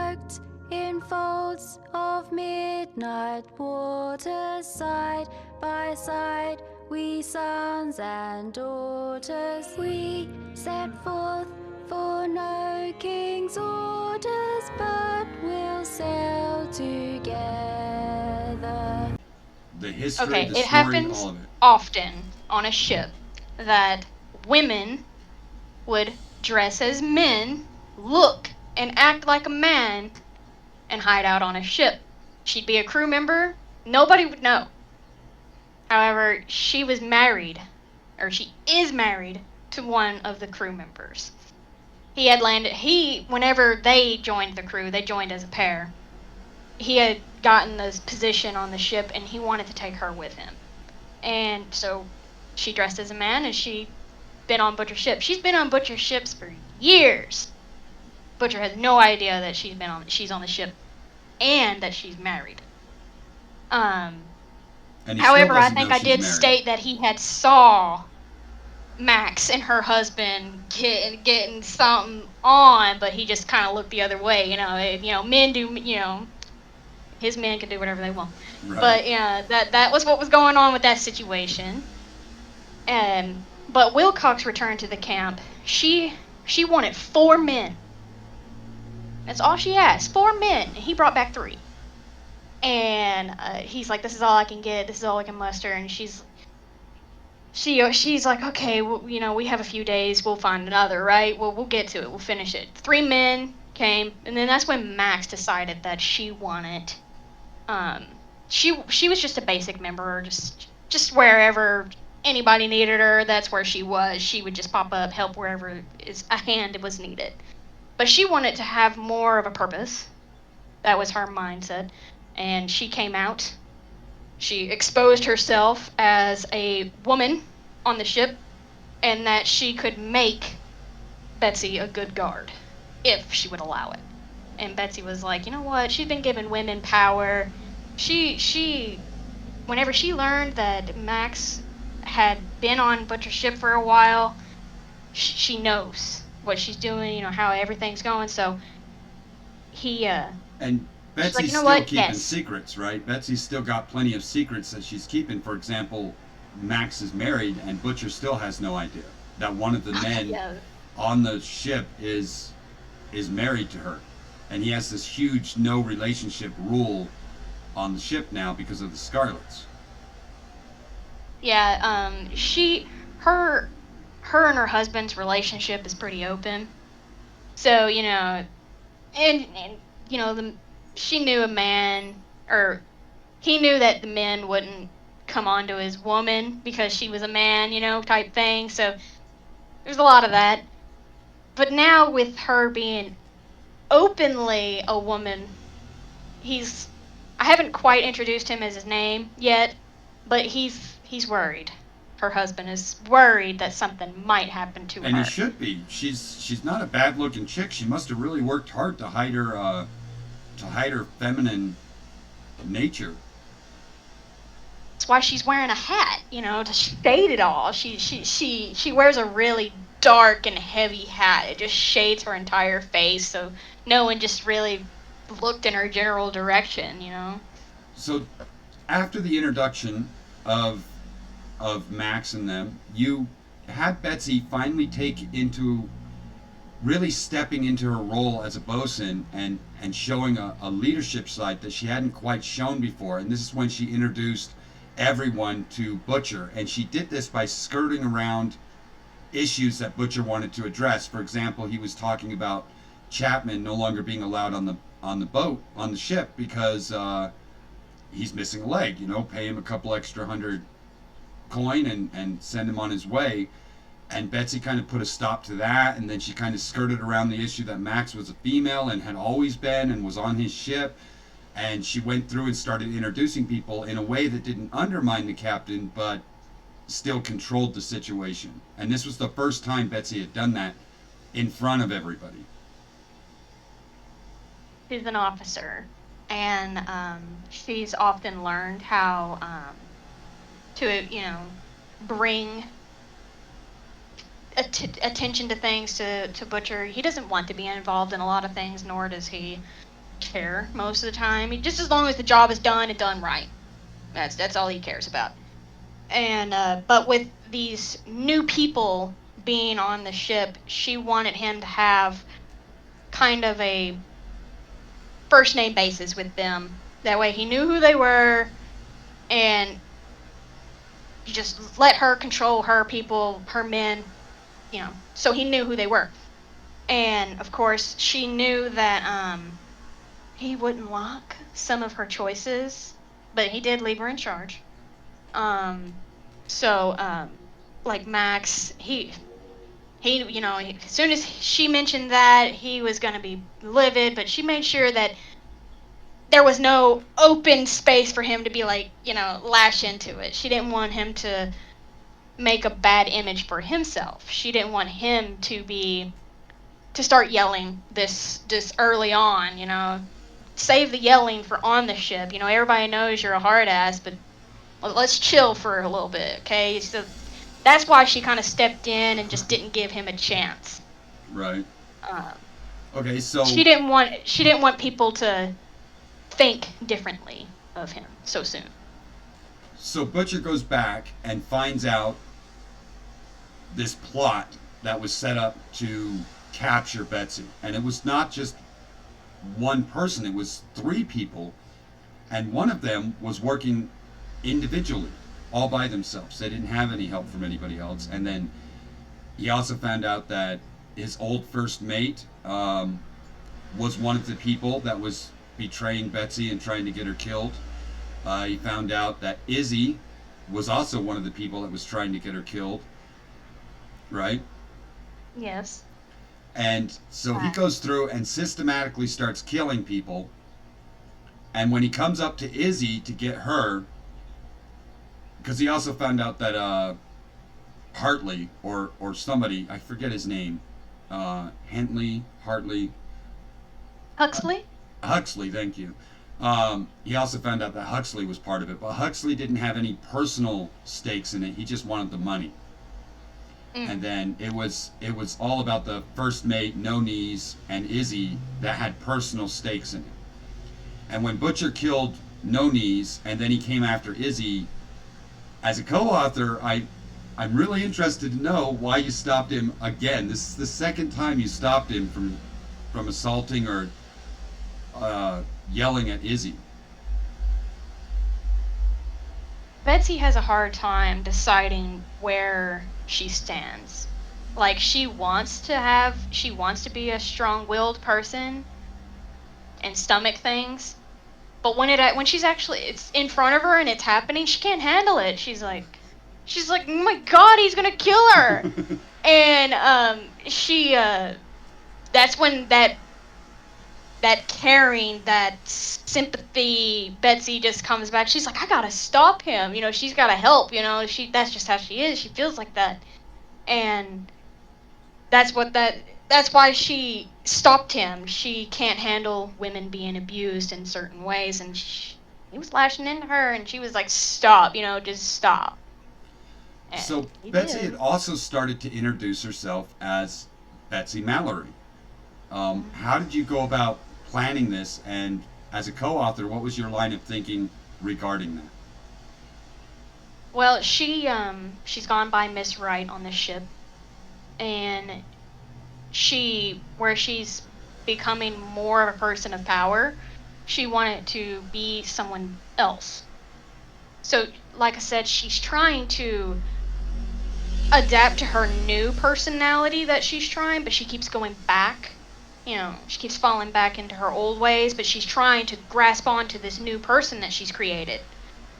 soaked in folds of midnight water, side by side, we sons and daughters. We set forth for no king's orders, but we'll sail together. The history, Okay, the it story, happens all of it. often on a ship that women would dress as men, look and act like a man, and hide out on a ship. She'd be a crew member, nobody would know. However, she was married, or she is married, to one of the crew members. Whenever they joined the crew, they joined as a pair. He had gotten this position on the ship and he wanted to take her with him. And so she dressed as a man and she'd been on Butcher's ship. She's been on Butcher's ships for years. Butcher has no idea that she's on the ship and that she's married. And he However, still I doesn't think know I she's did married. state that he had saw Max and her husband getting something on, but he just kind of looked the other way. Men do. His men can do whatever they want. Right. But yeah, that was what was going on with that situation. But Wilcox returned to the camp. She wanted 4 men. That's all she asked, 4 men, and he brought back 3. And he's like, "This is all I can get. This is all I can muster." And she's like, "Okay, well, we have a few days. We'll find another, right? We'll get to it. We'll finish it." 3 men came, and then that's when Max decided that she wanted. She was just a basic member, just wherever anybody needed her, that's where she was. She would just pop up, help wherever a hand was needed. But she wanted to have more of a purpose. That was her mindset. And she came out. She exposed herself as a woman on the ship, and that she could make Betsy a good guard, if she would allow it. And Betsy was like, "You know what? She's been giving women power. Whenever she learned that Max had been on Butcher's ship for a while, she knows what she's doing, how everything's going." So And Betsy's like, "You know still what? keeping Yes." secrets, right? Betsy's still got plenty of secrets that she's keeping. For example, Max is married, and Butcher still has no idea that one of the men Yeah. on the ship is married to her, and he has this huge no relationship rule on the ship now because of the Scarlets. Yeah, her and her husband's relationship is pretty open. So, she knew a man, or he knew that the men wouldn't come on to his woman because she was a man, type thing. So there's a lot of that. But now with her being openly a woman, I haven't quite introduced him as his name yet, but he's worried. Her husband is worried that something might happen to And her. he should be. She's not a bad looking chick. She must have really worked hard to hide her feminine nature. That's why she's wearing a hat, to shade it all. She wears a really dark and heavy hat. It just shades her entire face, so no one just really looked in her general direction. So after the introduction of Max and them, you had Betsy finally really stepping into her role as a bosun and showing a leadership side that she hadn't quite shown before. And this is when she introduced everyone to Butcher, and she did this by skirting around issues that Butcher wanted to address. For example, he was talking about Chapman no longer being allowed on the boat, on the ship, because he's missing a leg. Pay him a couple extra hundred coin and send him on his way. And Betsy kind of put a stop to that, and then she kind of skirted around the issue that Max was a female and had always been and was on his ship. And she went through and started introducing people in a way that didn't undermine the captain, but still controlled the situation. And this was the first time Betsy had done that in front of everybody. She's an officer, and she's often learned how to, bring attention to things to Butcher. He doesn't want to be involved in a lot of things, nor does he. care most of the time. Just as long as the job is done and done right. That's all he cares about. And but with these new people being on the ship, she wanted him to have kind of a first name basis with them. That way he knew who they were, and just let her control her people, her men, so he knew who they were. And of course, she knew that he wouldn't like some of her choices, but he did leave her in charge. So like Max, he as soon as she mentioned that, he was going to be livid, but she made sure that there was no open space for him to be like, lash into it. She didn't want him to make a bad image for himself. She didn't want him to start yelling this early on. Save the yelling for on the ship. Everybody knows you're a hard ass, but let's chill for a little bit, okay? So that's why she kind of stepped in and just didn't give him a chance. Right. Okay, so she didn't want people to think differently of him so soon. So Butcher goes back and finds out this plot that was set up to capture Betsy. And it was not just one person, it was 3 people. And one of them was working individually, all by themselves. They didn't have any help from anybody else. And then he also found out that his old first mate was one of the people that was betraying Betsy and trying to get her killed. He found out that Izzy was also one of the people that was trying to get her killed. Right? Yes. And so he goes through and systematically starts killing people. And when he comes up to Izzy to get her, because he also found out that Hartley or somebody, I forget his name, Hartley. Huxley, thank you. He also found out that Huxley was part of it, but Huxley didn't have any personal stakes in it. He just wanted the money. And then it was all about the first mate, No Knees, and Izzy that had personal stakes in it. And when Butcher killed No Knees, and then he came after Izzy, as a co-author, I'm really interested to know why you stopped him again. This is the second time you stopped him from assaulting or yelling at Izzy. Betsy has a hard time deciding where she stands. Like, she wants to be a strong-willed person and stomach things, but when she's actually, it's in front of her and it's happening, she can't handle it. She's like, oh my god, he's gonna kill her. And that's when that caring, that sympathy, Betsy just comes back. She's like, I gotta stop him. She's gotta help. That's just how she is. She feels like that, and that's why she stopped him. She can't handle women being abused in certain ways, and he was lashing into her, and she was like, stop. Just stop. And so Betsy had also started to introduce herself as Betsy Mallory. How did you go about planning this, and as a co-author, what was your line of thinking regarding that? Well, she's gone by Miss Wright on the ship, and where she's becoming more of a person of power, she wanted to be someone else. So, like I said, she's trying to adapt to her new personality that she's trying, but she keeps going back. She keeps falling back into her old ways, but she's trying to grasp onto this new person that she's created.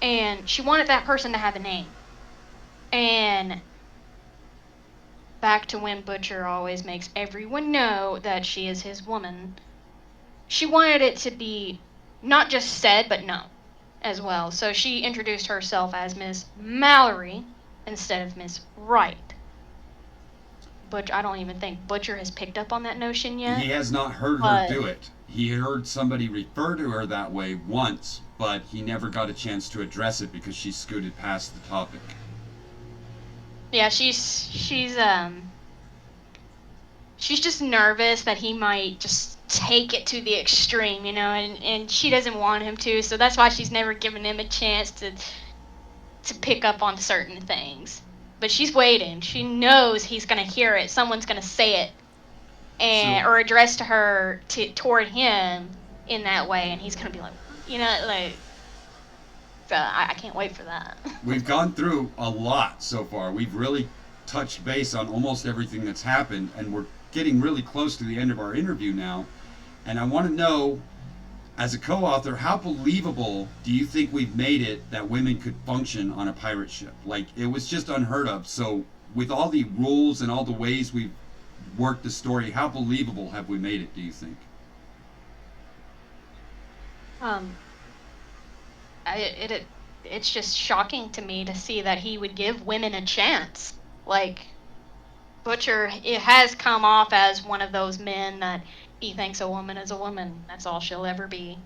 And she wanted that person to have a name. And back to when Butcher always makes everyone know that she is his woman, she wanted it to be not just said, but known as well. So she introduced herself as Miss Mallory instead of Miss Wright. I don't even think Butcher has picked up on that notion yet. He has not heard her do it. He heard somebody refer to her that way once, but he never got a chance to address it because she scooted past the topic. Yeah, she's just nervous that he might just take it to the extreme, and she doesn't want him to, so that's why she's never given him a chance to pick up on certain things. But she's waiting. She knows he's gonna hear it. Someone's gonna say it, or address to her toward him in that way, and he's gonna be like, like. So I can't wait for that. We've gone through a lot so far. We've really touched base on almost everything that's happened, and we're getting really close to the end of our interview now. And I want to know, as a co-author, how believable do you think we've made it that women could function on a pirate ship? Like, it was just unheard of. So with all the rules and all the ways we've worked the story, how believable have we made it, do you think? It's just shocking to me to see that he would give women a chance. Like, Butcher, it has come off as one of those men that he thinks a woman is a woman. That's all she'll ever be.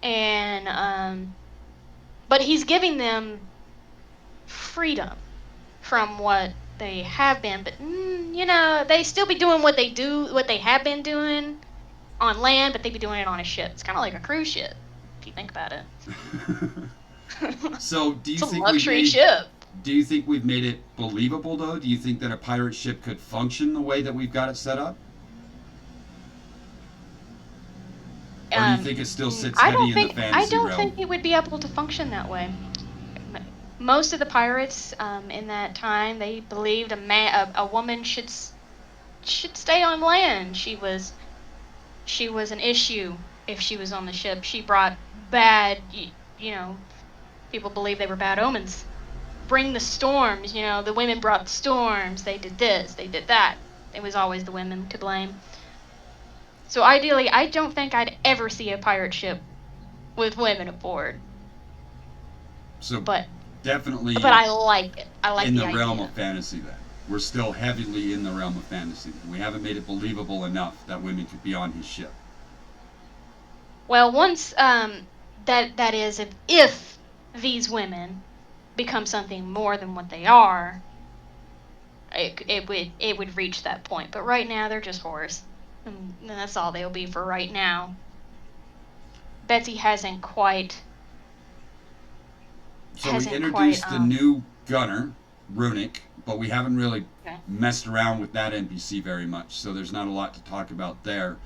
And, but he's giving them freedom from what they have been. But, they still be doing what they have been doing on land, but they be doing it on a ship. It's kind of like a cruise ship, if you think about it. So do you it's think a luxury ship? Do you think we've made it believable, though? Do you think that a pirate ship could function the way that we've got it set up? Or do you think it still sits heavy in the fantasy realm? I don't think it would be able to function that way. Most of the pirates in that time, they believed a woman should stay on land. She was an issue if she was on the ship. She brought bad, people believe they were bad omens. Bring the storms, the women brought the storms. They did this, they did that. It was always the women to blame. So ideally, I don't think I'd ever see a pirate ship with women aboard. So, but definitely. But I like it. I like in the the idea. realm of fantasy. Then we're still heavily in the realm of fantasy. We haven't made it believable enough that women could be on his ship. Well, once that is if these women become something more than what they are, it would reach that point. But right now they're just whores, and that's all they'll be for right now. Betsy hasn't quite. So we introduced the new gunner, Runic, but we haven't really messed around with that NPC very much. So there's not a lot to talk about there.